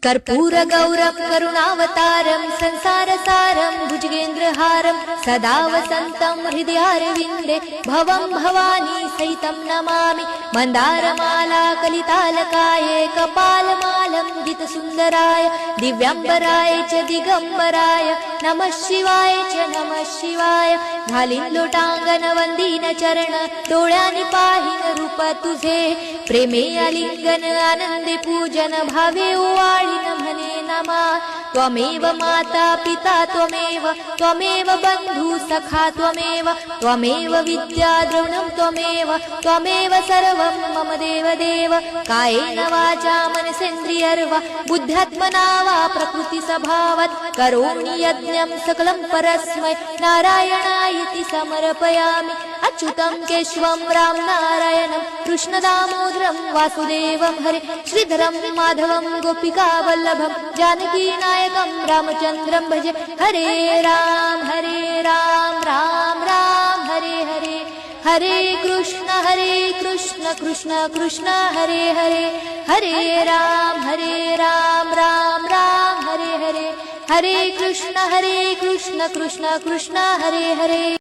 कर्पूरगौरं करुणावतारं संसारसारं भुजगेन्द्रहारं सदा वसन्तं हृदयारविन्दे भवं भवानी सहितं नमामि। मन्दारमाला कलितालकाये कपालमालं गीतसुन्दराय दिव्याम्बराय च दिगम्बराय नमः शिवाय च नमः शिवाय। घालीन लोटांगण वंदीन चरण डोळ्यांनी पाहीन रूप तुझे प्रेमे आलिंगन आनंदे पूजन भावे ओवाळीन म्हणे नमा। त्वमेव माता पिता त्वमेव बंधु सखा त्वमेव विद्या द्रविणं त्वमेव सर्वं मम देव कायेन वाचा मनसेन्द्रियर्वा बुद्ध्यात्मना वा प्रकृति स्वभावात् करोमि यज्ञं सकलं परस्मै नारायणायति समर्पयामि। अच्युतं केशवं राम नारायणं कृष्णदामोदरं वासुदेवं हरे श्रीधरं माधवं गोपिका वल्लभं जानकी नायकं रामचन्द्रं भजे। हरे राम राम राम हरे हरे हरे कृष्ण कृष्ण कृष्ण हरे हरे हरे राम राम राम हरे हरे हरे कृष्ण कृष्ण कृष्ण हरे हरे।